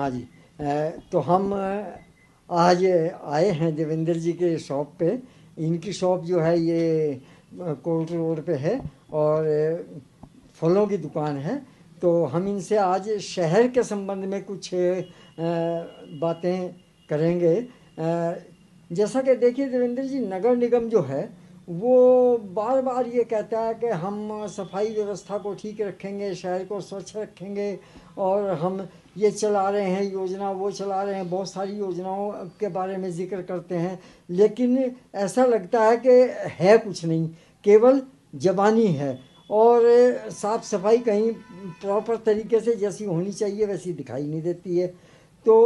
हाँ जी। तो हम आज आए हैं देवेंद्र जी के शॉप पे। इनकी शॉप जो है ये कोर्ट रोड पे है और फलों की दुकान है। तो हम इनसे आज शहर के संबंध में कुछ बातें करेंगे। जैसा कि देखिए देवेंद्र जी, नगर निगम जो है वो बार बार ये कहता है कि हम सफाई व्यवस्था को ठीक रखेंगे, शहर को स्वच्छ रखेंगे और हम ये चला रहे हैं योजना, वो चला रहे हैं, बहुत सारी योजनाओं के बारे में जिक्र करते हैं। लेकिन ऐसा लगता है कि है कुछ नहीं, केवल जबानी है और साफ सफाई कहीं प्रॉपर तरीके से जैसी होनी चाहिए वैसी दिखाई नहीं देती है। तो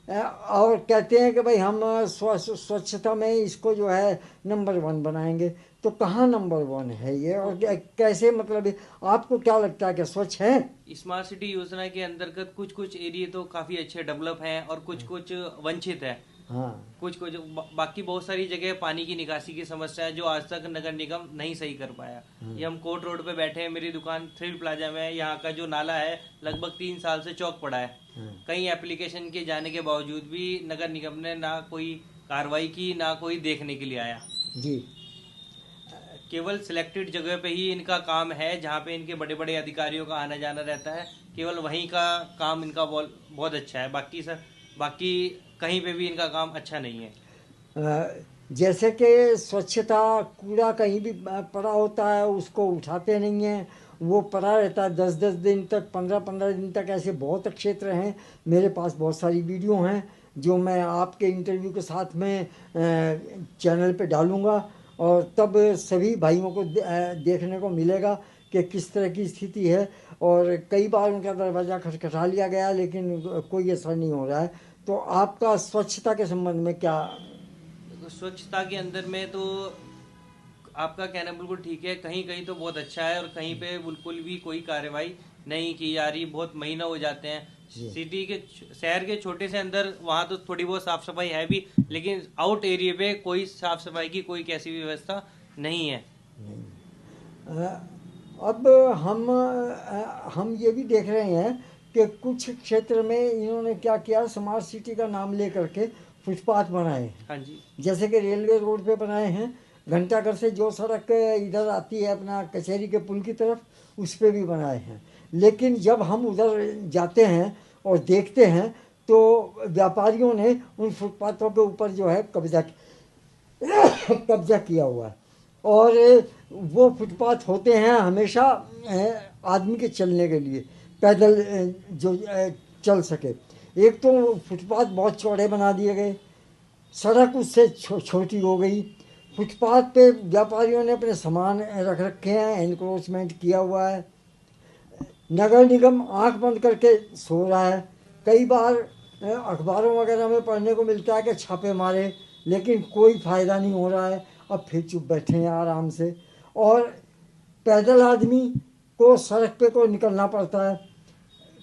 और कहते हैं कि भाई हम स्वच्छता में इसको जो है नंबर 1 बनाएंगे। तो कहाँ नंबर 1 है ये और कैसे, मतलब आपको क्या लगता है कि स्वच्छ है? स्मार्ट सिटी योजना के अंतर्गत कुछ कुछ एरिया तो काफी अच्छे डेवलप हैं और कुछ कुछ वंचित है। हाँ। कुछ कुछ बाकी बहुत सारी जगह पानी की निकासी की समस्या है जो आज तक नगर निगम नहीं सही कर पाया। ये हम कोर्ट रोड पे बैठे हैं, मेरी दुकान थ्रिल प्लाजा में है, यहाँ का जो नाला है लगभग 3 साल से चौक पड़ा है। कई एप्लीकेशन के जाने के बावजूद भी नगर निगम ने ना कोई कार्रवाई की, ना कोई देखने के लिए आया जी। केवल सिलेक्टेड जगह पे ही इनका काम है जहाँ पे इनके बड़े बड़े अधिकारियों का आना जाना रहता है, केवल वहीं का काम इनका बहुत अच्छा है। बाकी कहीं पे भी इनका काम अच्छा नहीं है। जैसे कि स्वच्छता, कूड़ा कहीं भी पड़ा होता है उसको उठाते नहीं हैं, वो पड़ा रहता है 10-10 दिन तक, 15-15 दिन तक। ऐसे बहुत क्षेत्र हैं, मेरे पास बहुत सारी वीडियो हैं जो मैं आपके इंटरव्यू के साथ में चैनल पे डालूँगा और तब सभी भाइयों को देखने को मिलेगा कि किस तरह की स्थिति है। और कई बार उनका दरवाज़ा खटखटा लिया गया लेकिन कोई असर नहीं हो रहा है। तो आपका स्वच्छता के संबंध में क्या? स्वच्छता के अंदर में तो आपका कहना बिल्कुल ठीक है, कहीं कहीं तो बहुत अच्छा है और कहीं पे बिल्कुल भी कोई कार्रवाई नहीं की जा रही। बहुत महीना हो जाते हैं। सिटी के शहर के छोटे से अंदर वहाँ तो थोड़ी बहुत साफ सफाई है भी, लेकिन आउट एरिया पे कोई साफ सफाई की कोई कैसी व्यवस्था नहीं है। अब हम ये भी देख रहे हैं कि कुछ क्षेत्र में इन्होंने क्या किया, स्मार्ट सिटी का नाम लेकर के फुटपाथ बनाए। हाँ जी। जैसे कि रेलवे रोड पे बनाए हैं, घंटाघर से जो सड़क इधर आती है अपना कचहरी के पुल की तरफ, उस पे भी बनाए हैं। लेकिन जब हम उधर जाते हैं और देखते हैं तो व्यापारियों ने उन फुटपाथों के ऊपर जो है कब्जा किया हुआ है। और वो फुटपाथ होते हैं हमेशा आदमी के चलने के लिए, पैदल जो चल सके। एक तो फुटपाथ बहुत चौड़े बना दिए गए, सड़क उससे छोटी हो गई। फुटपाथ पे व्यापारियों ने अपने सामान रख रखे हैं, एनक्रोचमेंट किया हुआ है। नगर निगम आंख बंद करके सो रहा है। कई बार अखबारों वगैरह में पढ़ने को मिलता है कि छापे मारे, लेकिन कोई फ़ायदा नहीं हो रहा है। अब फिर चुप बैठे हैं आराम से। और पैदल आदमी को सड़क पे को निकलना पड़ता है।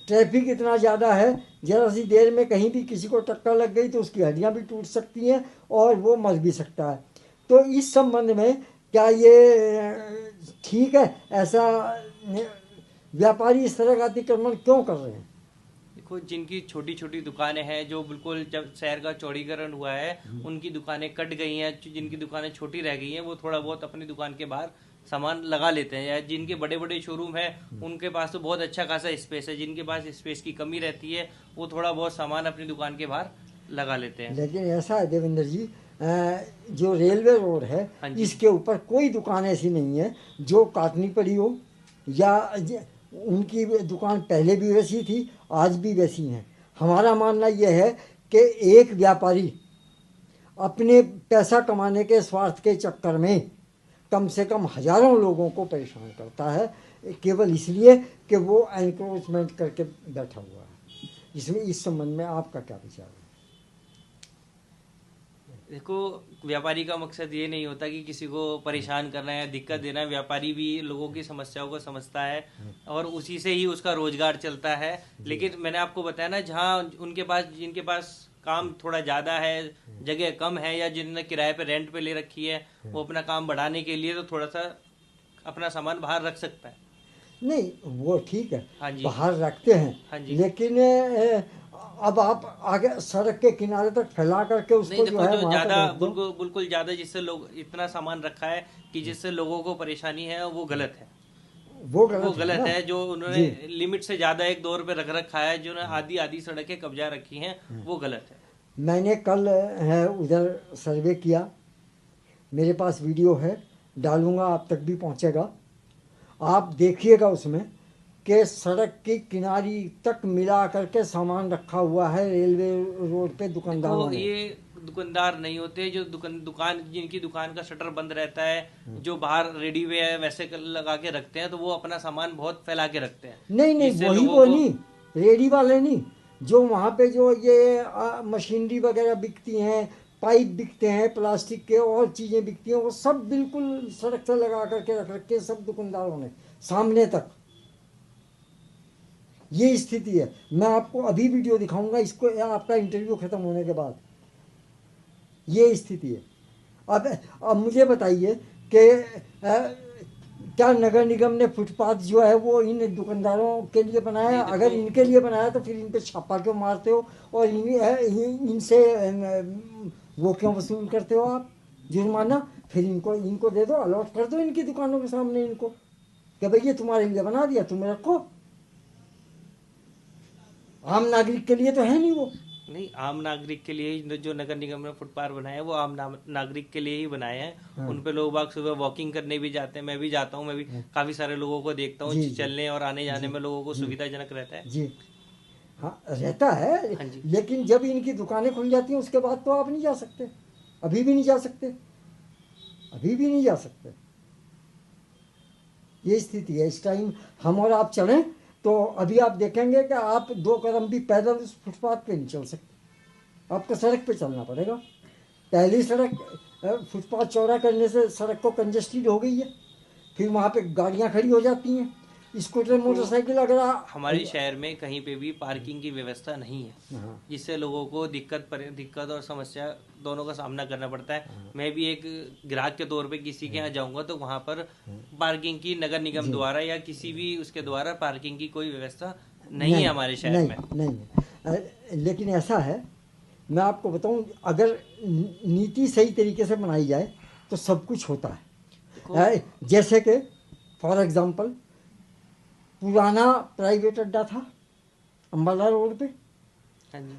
ट्रैफिक इतना ज़्यादा है, ज़रा सी देर में कहीं भी किसी को टक्कर लग गई तो उसकी हड्डियाँ भी टूट सकती हैं और वो मर भी सकता है। तो इस संबंध में क्या ये ठीक है? ऐसा व्यापारी इस तरह का अतिक्रमण क्यों कर रहे हैं? देखो, जिनकी छोटी छोटी दुकानें हैं, जो बिल्कुल जब शहर का चौड़ीकरण हुआ है उनकी दुकानें कट गई हैं, जिनकी दुकानें छोटी रह गई हैं वो थोड़ा बहुत अपनी दुकान के बाहर सामान लगा लेते हैं। या जिनके बड़े बड़े शोरूम है उनके पास तो बहुत अच्छा खासा स्पेस है, जिनके पास स्पेस की कमी रहती है वो थोड़ा बहुत सामान अपनी दुकान के बाहर लगा लेते हैं। लेकिन ऐसा है देवेंद्र जी, जो रेलवे रोड है इसके ऊपर कोई दुकान ऐसी नहीं है जो काटनी पड़ी हो, या उनकी दुकान पहले भी वैसी थी, आज भी वैसी हैं। हमारा मानना यह है कि एक व्यापारी अपने पैसा कमाने के स्वार्थ के चक्कर में कम से कम हजारों लोगों को परेशान करता है, केवल इसलिए कि वो एनक्रोचमेंट करके बैठा हुआ है। इसमें इस संबंध में आपका क्या विचार है? देखो, व्यापारी का मकसद ये नहीं होता कि किसी को परेशान करना है या दिक्कत देना है। व्यापारी भी लोगों की समस्याओं को समझता है और उसी से ही उसका रोजगार चलता है। लेकिन मैंने आपको बताया ना, जहाँ जिनके पास काम थोड़ा ज्यादा है, जगह कम है, या जिन्होंने किराए पे रेंट पे ले रखी है, वो अपना काम बढ़ाने के लिए तो थोड़ा सा अपना सामान बाहर रख सकता है। नहीं, वो ठीक है, हाँ जी। बाहर रखते हैं। हाँ जी। लेकिन अब आप आगे सड़क के किनारे तक फैला करके उसको नहीं जो देखो, है जो वहां ज्यादा पर रख दो। बिल्कुल बिल्कुल ज्यादा जिससे लोग इतना सामान रखा है कि जिससे लोगों को परेशानी है, वो गलत है। वो वो गलत है गलत ना। है जो उन्होंने जी लिमिट से ज्यादा एक दौर पे रख रखा है, जो आधी आधी सड़कें कब्जा रखी हैं, वो गलत है। मैंने कल है उधर सर्वे किया, मेरे पास वीडियो है, डालूंगा, आप तक भी पहुंचेगा। आप देखिएगा उसमें कि सड़क की किनारी तक मिला करके सामान रखा हुआ है रेलवे रोड पे दुकानदारों देखो, ने। ये दुकानदार नहीं होते जो दुकान जिनकी दुकान का शटर बंद रहता है, जो बाहर रेडी वे है वैसे लगा के रखते हैं, तो वो अपना सामान बहुत फैला के रखते हैं, नहीं नहीं, जिससे वही लोगों वो को। नहीं, रेडी वाले नहीं, जो वहाँ पे जो ये मशीनरी वगैरह बिकती हैं, पाइप बिकते हैं प्लास्टिक के, और चीज़ें बिकती हैं, वो सब बिल्कुल सड़क से लगा करके रख रखे हैं सब दुकानदारों ने सामने तक। ये स्थिति है। मैं आपको अभी वीडियो दिखाऊंगा इसको, या आपका इंटरव्यू खत्म होने के बाद। ये स्थिति है। अब मुझे बताइए कि क्या नगर निगम ने फुटपाथ जो है वो इन दुकानदारों के लिए बनाया? नहीं अगर देखो, इनके लिए बनाया तो फिर इन पे छापा क्यों मारते हो, और इनसे वो क्यों वसूल करते हो आप जुर्माना? फिर इनको इनको दे दो, अलॉट कर दो इनकी दुकानों के सामने इनको, कि भाई ये तुम्हारे लिए बना दिया, तुम रखो। आम नागरिक के लिए तो है नहीं वो। नहीं, आम नागरिक के लिए ही जो नगर निगम ने फुटपाथ बनाए हैं, वो आम नागरिक के लिए ही बनाए हैं। हाँ। उन पे लोग बाग सुबह वॉकिंग करने भी जाते हैं, मैं भी जाता हूँ, मैं भी काफी सारे लोगों को देखता हूँ, जी जी चलने और आने जाने जी में लोगों को जी सुविधाजनक रहता है। जी। हाँ रहता है, हाँ जी। लेकिन जब इनकी दुकानें खुल जाती हैं उसके बाद तो आप नहीं जा सकते, अभी भी नहीं जा सकते, अभी भी नहीं जा सकते। ये स्थिति है इस टाइम। हम और आप चलें तो अभी आप देखेंगे कि आप 2 कदम भी पैदल उस फुटपाथ पे नहीं चल सकते, आपको सड़क पे चलना पड़ेगा। पहली सड़क फुटपाथ चौड़ा करने से सड़क को कंजेस्टेड हो गई है, फिर वहाँ पे गाड़ियाँ खड़ी हो जाती हैं, स्कूटर देखो, मोटरसाइकिल अगर हमारे शहर में कहीं पे भी पार्किंग की व्यवस्था नहीं है, हाँ जिससे लोगों को दिक्कत और समस्या दोनों का सामना करना पड़ता है। मैं भी एक ग्राहक के तौर पे किसी के यहाँ जाऊंगा तो वहां पर पार्किंग की नगर निगम जी द्वारा या किसी भी उसके द्वारा पार्किंग की कोई व्यवस्था नहीं है नहीं हमारे शहर नहीं में। नहीं, लेकिन ऐसा है, मैं आपको बताऊं, अगर नीति सही तरीके से बनाई जाए तो सब कुछ होता देखो, है। जैसे कि फॉर एग्जांपल पुराना प्राइवेट अड्डा था अम्बाला रोड पे, हाँ जी,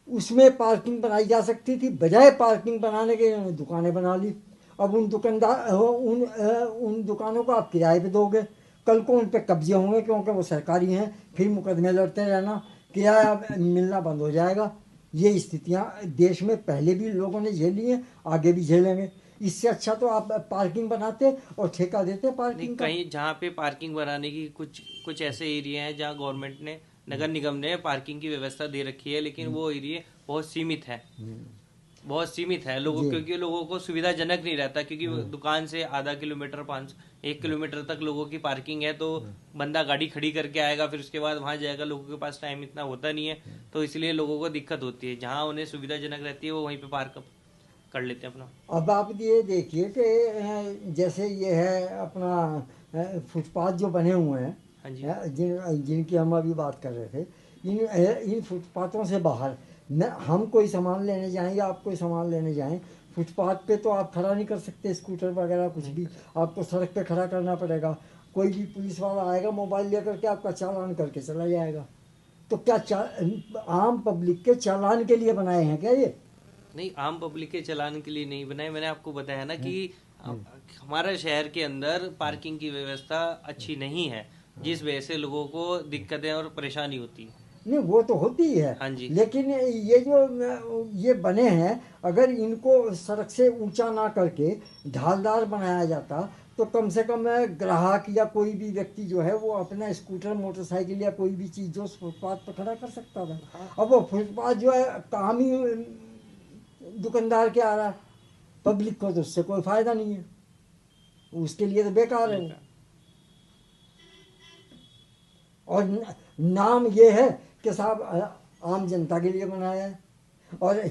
उसमें पार्किंग बनाई जा सकती थी, बजाय पार्किंग बनाने के इन्होंने दुकानें बना ली। अब उन दुकानों को आप किराए पे दोगे, कल को उन पे कब्जे होंगे क्योंकि वो सरकारी हैं, फिर मुकदमे लड़ते रहना, किराया मिलना बंद हो जाएगा। ये स्थितियाँ देश में पहले भी लोगों ने झेली हैं, आगे भी झेलेंगे। इससे अच्छा तो आप पार्किंग बनाते और ठेका देते नहीं, पार्किंग का। कहीं जहाँ पे पार्किंग बनाने की कुछ कुछ ऐसे एरिया हैं जहाँ गवर्नमेंट ने नगर निगम ने पार्किंग की व्यवस्था दे रखी है, लेकिन वो एरिया बहुत सीमित है, बहुत सीमित है लोगों, जी क्योंकि लोगों को सुविधाजनक नहीं रहता, क्योंकि दुकान से आधा किलोमीटर 1 किलोमीटर तक लोगों की पार्किंग है, तो बंदा गाड़ी खड़ी करके आएगा, फिर उसके बाद वहां जाएगा, लोगों के पास टाइम इतना होता नहीं है, तो इसलिए लोगों को दिक्कत होती है। जहां उन्हें सुविधाजनक रहती है वो वहीं पे पार्क कर लेते हैं अपना। अब आप ये देखिए कि जैसे ये है अपना फुटपाथ जो बने हुए हैं, हाँ जी, जिनकी हम अभी बात कर रहे थे, इन फुटपाथों से बाहर न हम कोई सामान लेने जाएं या आप कोई सामान लेने जाएं, फुटपाथ पे तो आप खड़ा नहीं कर सकते स्कूटर वगैरह कुछ भी, आपको सड़क पे खड़ा करना पड़ेगा। कोई भी पुलिस वाला आएगा मोबाइल लेकर के आपका चालान करके चला जाएगा। तो क्या आम पब्लिक के चालान के लिए बनाए हैं क्या ये? नहीं, आम पब्लिक के चलान के लिए नहीं बनाए। मैंने आपको बताया ना कि हमारे शहर के अंदर पार्किंग की व्यवस्था अच्छी नहीं है, जिस वजह से लोगों को दिक्कतें और परेशानी होती है। नहीं वो तो होती ही है, हाँ जी, लेकिन ये जो ये बने हैं, अगर इनको सड़क से ऊंचा ना करके ढालदार बनाया जाता तो कम से कम ग्राहक या कोई भी व्यक्ति जो है वो अपना स्कूटर मोटरसाइकिल या कोई भी चीज़ जो फुटपाथ पर खड़ा कर सकता था। अब वो फुटपाथ जो है काम ही दुकानदार के आ रहा है, पब्लिक को तो उससे कोई फायदा नहीं है, उसके लिए तो बेकार है वो। और नाम ये है कि साहब आम जनता के लिए बनाया है और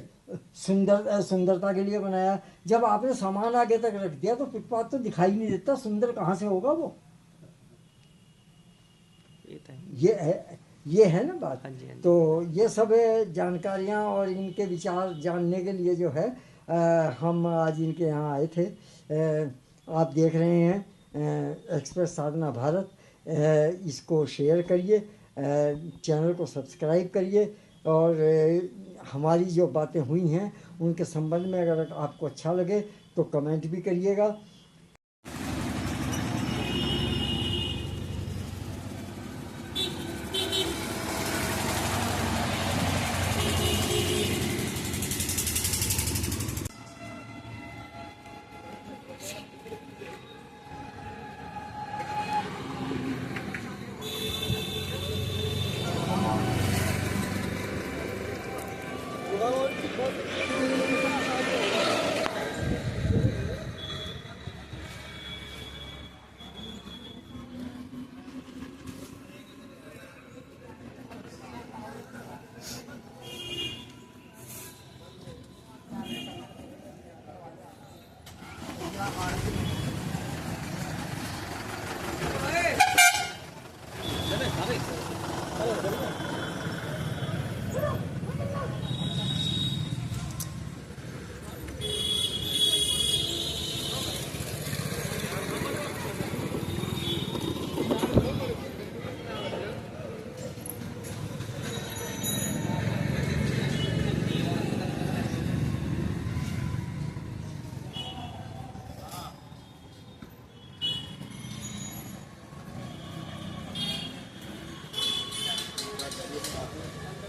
सुंदरता के लिए बनाया है। जब आपने सामान आगे तक रख दिया तो फुटपाथ तो दिखाई नहीं देता, सुंदर कहाँ से होगा वो? ये तो है। ये है, ये है ना बात। हाँ जी, हाँ जी। तो ये सब जानकारियाँ और इनके विचार जानने के लिए जो है हम आज इनके यहाँ आए थे। आप देख रहे हैं एक्सप्रेस साधना भारत। इसको शेयर करिए, चैनल को सब्सक्राइब करिए, और हमारी जो बातें हुई हैं उनके संबंध में अगर आपको अच्छा लगे तो कमेंट भी करिएगा।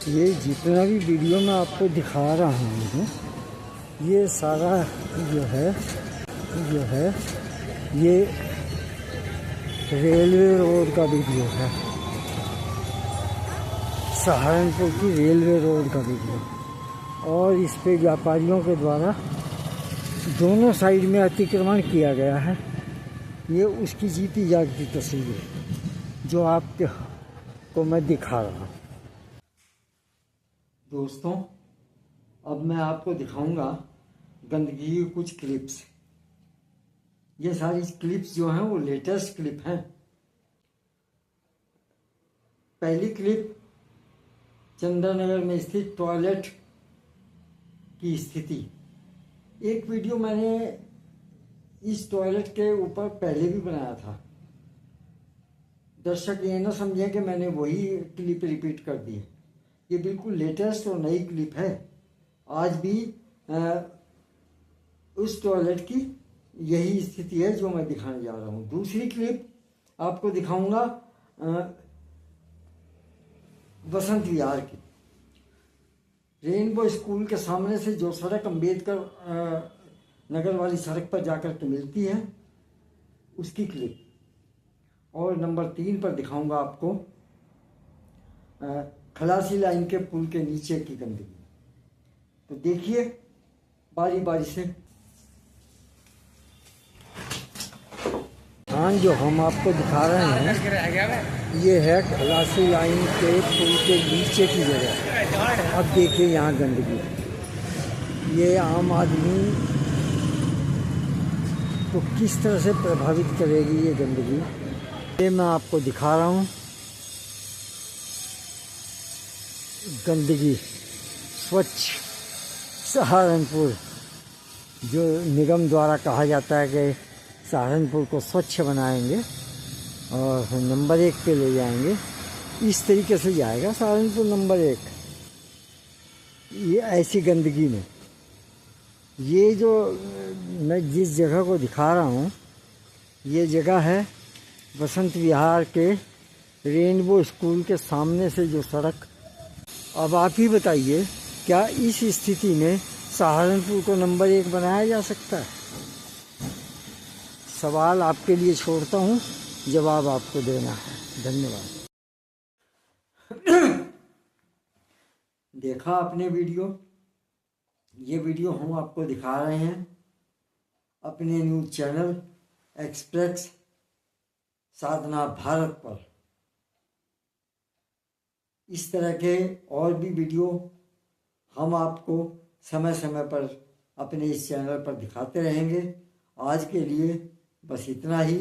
ये जितना भी वीडियो मैं आपको दिखा रहा हूँ, ये सारा जो है ये रेलवे रोड का वीडियो है, सहारनपुर की रेलवे रोड का वीडियो। और इस पे व्यापारियों के द्वारा दोनों साइड में अतिक्रमण किया गया है। ये उसकी जीती जागती तस्वीर है जो आपको मैं दिखा रहा हूँ। दोस्तों, अब मैं आपको दिखाऊंगा गंदगी की कुछ क्लिप्स। ये सारी क्लिप्स जो हैं वो लेटेस्ट क्लिप हैं। पहली क्लिप चंद्रनगर में स्थित टॉयलेट की स्थिति। एक वीडियो मैंने इस टॉयलेट के ऊपर पहले भी बनाया था। दर्शक ये ना समझे कि मैंने वही क्लिप रिपीट कर दी है। ये बिल्कुल लेटेस्ट और नई क्लिप है। आज भी उस टॉयलेट की यही स्थिति है जो मैं दिखाने जा रहा हूँ। दूसरी क्लिप आपको दिखाऊंगा बसंत विहार की। रेनबो स्कूल के सामने से जो सड़क अम्बेडकर नगर वाली सड़क पर जाकर के मिलती है, उसकी क्लिप। और नंबर 3 पर दिखाऊंगा आपको खलासी लाइन के पुल के नीचे की गंदगी। तो देखिए बारी बारी से। हाँ, जो हम आपको दिखा रहे हैं ये है खलासी लाइन के पुल के नीचे की जगह। अब देखिए यहाँ गंदगी, ये आम आदमी को किस तरह से प्रभावित करेगी ये गंदगी, ये मैं आपको दिखा रहा हूँ। गंदगी स्वच्छ सहारनपुर, जो निगम द्वारा कहा जाता है कि सहारनपुर को स्वच्छ बनाएंगे और नंबर 1 पे ले जाएंगे, इस तरीके से जाएगा सहारनपुर नंबर 1। ये ऐसी गंदगी में, ये जो मैं जिस जगह को दिखा रहा हूँ, ये जगह है बसंत विहार के रेनबो स्कूल के सामने से जो सड़क। अब आप ही बताइए, क्या इस स्थिति में सहारनपुर को नंबर 1 बनाया जा सकता है? सवाल आपके लिए छोड़ता हूँ, जवाब आपको देना है। धन्यवाद। देखा आपने वीडियो? ये वीडियो हम आपको दिखा रहे हैं अपने न्यूज़ चैनल एक्सप्रेस साधना भारत पर। इस तरह के और भी वीडियो हम आपको समय समय पर अपने इस चैनल पर दिखाते रहेंगे। आज के लिए बस इतना ही।